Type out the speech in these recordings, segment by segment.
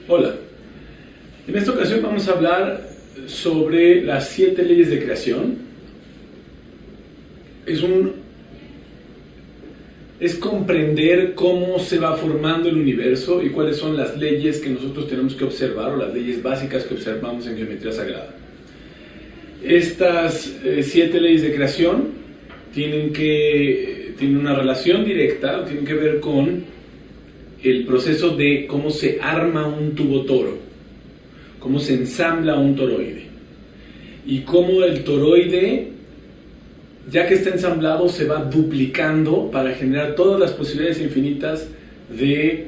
Hola, en esta ocasión vamos a hablar sobre las 7 leyes de creación. Es comprender cómo se va formando el universo y cuáles son las leyes que nosotros tenemos que observar o las leyes básicas que observamos en geometría sagrada. Estas 7 leyes de creación tienen una relación directa, tienen que ver con el proceso de cómo se arma un tubo toro, cómo se ensambla un toroide y cómo el toroide, ya que está ensamblado, se va duplicando para generar todas las posibilidades infinitas de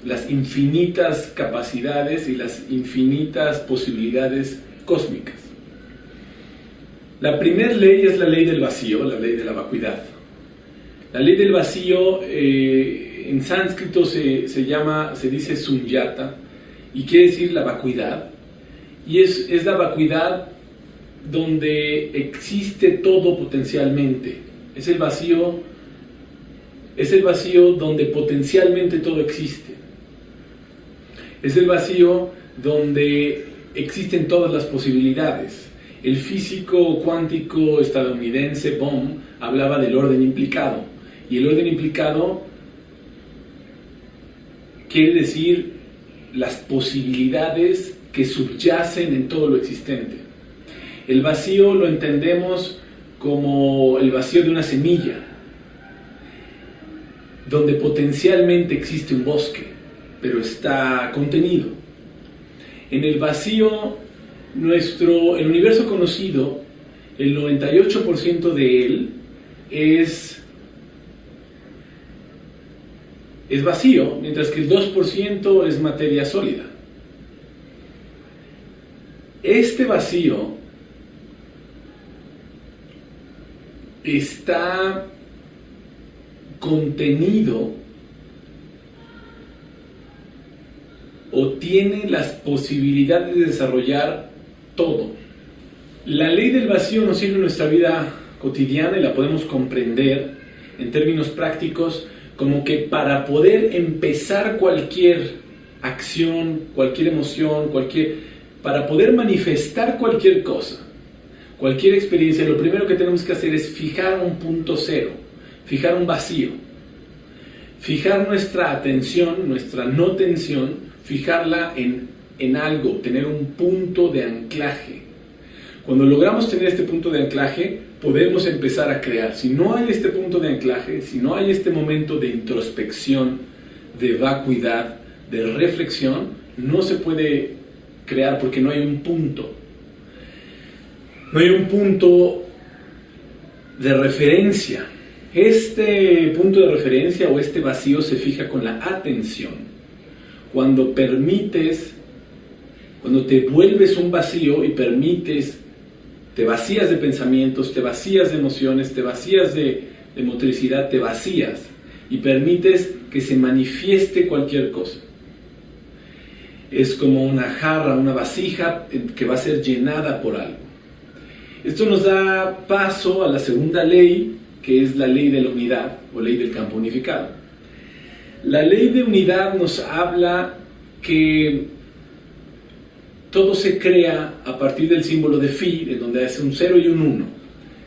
las infinitas capacidades y las infinitas posibilidades cósmicas. La primera ley es la ley del vacío, la ley de la vacuidad. La ley del vacío en sánscrito se dice sunyata y quiere decir la vacuidad, y es la vacuidad donde existe todo potencialmente. Es el vacío donde potencialmente todo existe. Es el vacío donde existen todas las posibilidades. El físico cuántico estadounidense Bohm hablaba del orden implicado, y el orden implicado quiere decir las posibilidades que subyacen en todo lo existente. El vacío lo entendemos como el vacío de una semilla, donde potencialmente existe un bosque, pero está contenido. En el vacío, el universo conocido, el 98% de él es vacío, mientras que el 2% es materia sólida. Este vacío está contenido o tiene las posibilidades de desarrollar todo. La ley del vacío nos sirve en nuestra vida cotidiana y la podemos comprender en términos prácticos como que para poder empezar cualquier acción, cualquier emoción, para poder manifestar cualquier cosa, cualquier experiencia, lo primero que tenemos que hacer es fijar un punto cero, fijar un vacío, fijar nuestra atención, nuestra no tensión, fijarla en algo, tener un punto de anclaje. Cuando logramos tener este punto de anclaje, podemos empezar a crear. Si no hay este punto de anclaje, si no hay este momento de introspección, de vacuidad, de reflexión, no se puede crear porque no hay un punto. No hay un punto de referencia. Este punto de referencia o este vacío se fija con la atención. Cuando te vuelves un vacío y permites, te vacías de pensamientos, te vacías de emociones, te vacías de motricidad, te vacías y permites que se manifieste cualquier cosa. Es como una jarra, una vasija que va a ser llenada por algo. Esto nos da paso a la segunda ley, que es la ley de la unidad o ley del campo unificado. La ley de unidad nos habla que todo se crea a partir del símbolo de phi, en donde hace un 0 y un 1.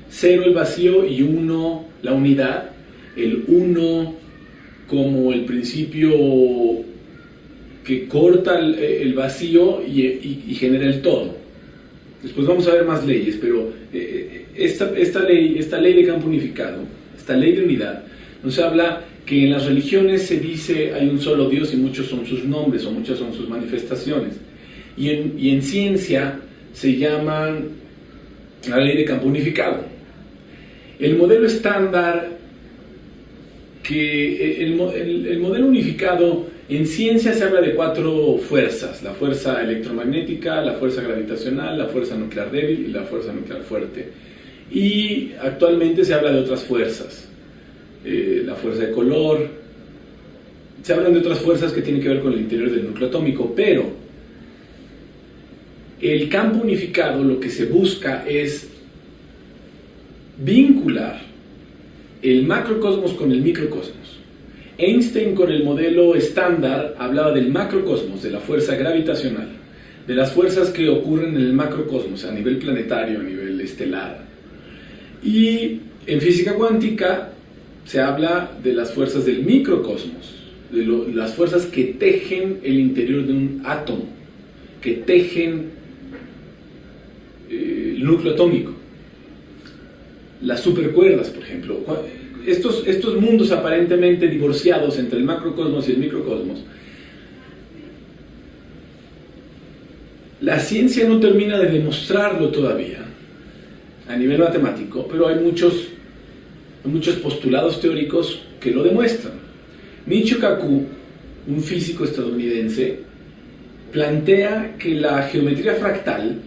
0 el vacío y 1 la unidad. El 1 como el principio que corta el vacío y genera el todo. Después vamos a ver más leyes, pero esta ley de campo unificado, esta ley de unidad, nos habla que en las religiones se dice hay un solo Dios y muchos son sus nombres o muchas son sus manifestaciones. Y en ciencia se llaman la ley de campo unificado. El modelo estándar, el modelo unificado, en ciencia se habla de 4 fuerzas: la fuerza electromagnética, la fuerza gravitacional, la fuerza nuclear débil y la fuerza nuclear fuerte. Y actualmente se habla de otras fuerzas, la fuerza de color. Se hablan de otras fuerzas que tienen que ver con el interior del núcleo atómico, pero el campo unificado lo que se busca es vincular el macrocosmos con el microcosmos. Einstein, con el modelo estándar, hablaba del macrocosmos, de la fuerza gravitacional, de las fuerzas que ocurren en el macrocosmos, a nivel planetario, a nivel estelar. Y en física cuántica se habla de las fuerzas del microcosmos, de las fuerzas que tejen el interior de un átomo, que tejen el núcleo atómico. Las supercuerdas, por ejemplo. Estos mundos aparentemente divorciados entre el macrocosmos y el microcosmos, la ciencia no termina de demostrarlo todavía a nivel matemático, pero hay muchos postulados teóricos que lo demuestran. Michio Kaku, un físico estadounidense, plantea que la geometría fractal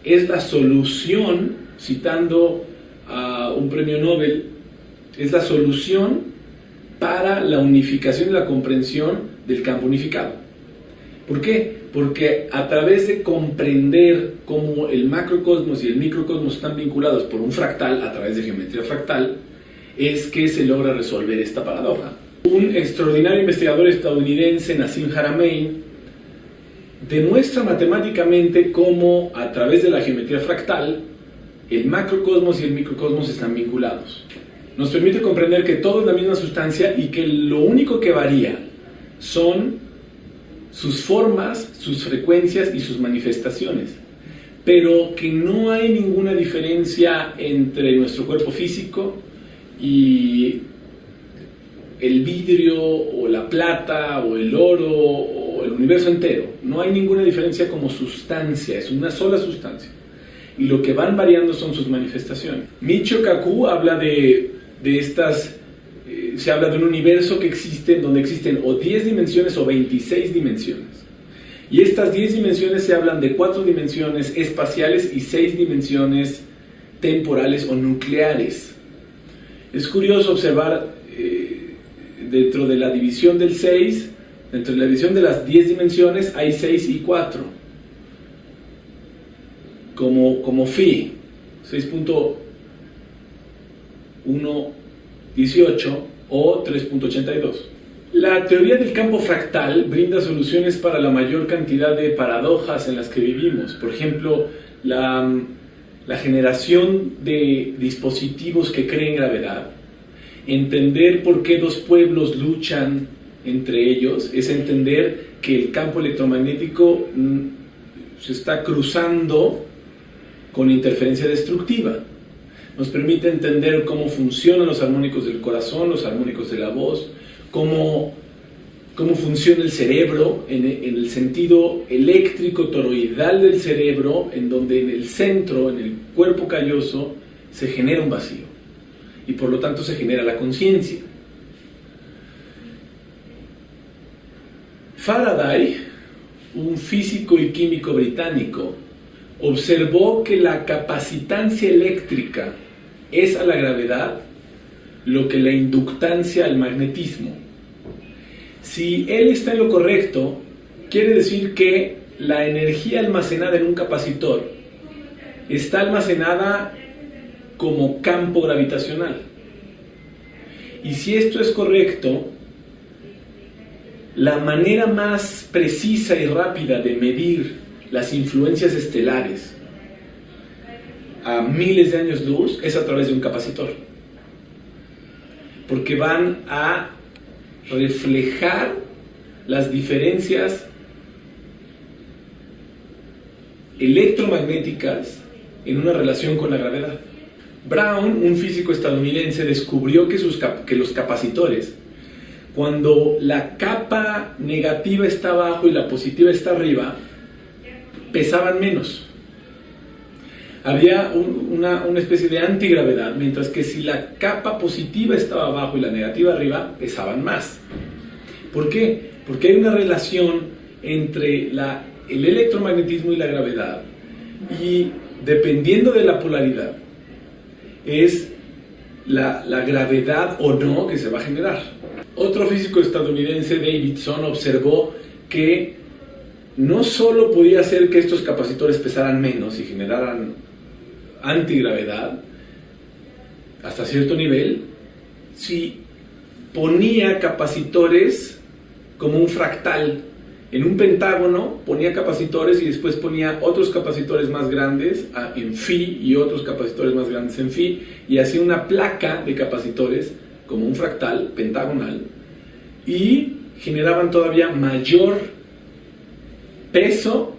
es la solución, citando a un premio Nobel, es la solución para la unificación y la comprensión del campo unificado. ¿Por qué? Porque a través de comprender cómo el macrocosmos y el microcosmos están vinculados por un fractal, a través de geometría fractal, es que se logra resolver esta paradoja. Un extraordinario investigador estadounidense, Nassim Haramein, demuestra matemáticamente cómo a través de la geometría fractal el macrocosmos y el microcosmos están vinculados. Nos permite comprender que todo es la misma sustancia y que lo único que varía son sus formas, sus frecuencias y sus manifestaciones, pero que no hay ninguna diferencia entre nuestro cuerpo físico y el vidrio o la plata o el oro o el universo entero. No hay ninguna diferencia como sustancia, es una sola sustancia, y lo que van variando son sus manifestaciones. Michio Kaku habla de estas, se habla de un universo que existe, donde existen o 10 dimensiones o 26 dimensiones. Y estas 10 dimensiones se hablan de 4 dimensiones espaciales y 6 dimensiones temporales o nucleares. Es curioso observar dentro de la división del 6, dentro de la división de las 10 dimensiones hay 6 y 4. Como phi, 6.118 o 3.82. La teoría del campo fractal brinda soluciones para la mayor cantidad de paradojas en las que vivimos. Por ejemplo, la generación de dispositivos que creen gravedad. Entender por qué dos pueblos luchan entre ellos es entender que el campo electromagnético se está cruzando con interferencia destructiva. Nos permite entender cómo funcionan los armónicos del corazón, los armónicos de la voz, cómo funciona el cerebro en el sentido eléctrico toroidal del cerebro, en donde en el centro, en el cuerpo calloso, se genera un vacío y por lo tanto se genera la conciencia. Faraday, un físico y químico británico, observó que la capacitancia eléctrica es a la gravedad lo que la inductancia al magnetismo. Si él está en lo correcto, quiere decir que la energía almacenada en un capacitor está almacenada como campo gravitacional. Y si esto es correcto, la manera más precisa y rápida de medir las influencias estelares a miles de años luz es a través de un capacitor, porque van a reflejar las diferencias electromagnéticas en una relación con la gravedad. Brown, un físico estadounidense, descubrió que los capacitores, cuando la capa negativa está abajo y la positiva está arriba, pesaban menos. Había una especie de antigravedad, mientras que si la capa positiva estaba abajo y la negativa arriba, pesaban más. ¿Por qué? Porque hay una relación entre el electromagnetismo y la gravedad, y dependiendo de la polaridad, es la gravedad o no que se va a generar. Otro físico estadounidense, Davidson, observó que no solo podía hacer que estos capacitores pesaran menos y generaran antigravedad hasta cierto nivel, si ponía capacitores como un fractal. En un pentágono ponía capacitores y después ponía otros capacitores más grandes en phi y otros capacitores más grandes en phi, y hacía una placa de capacitores como un fractal pentagonal, y generaban todavía mayor peso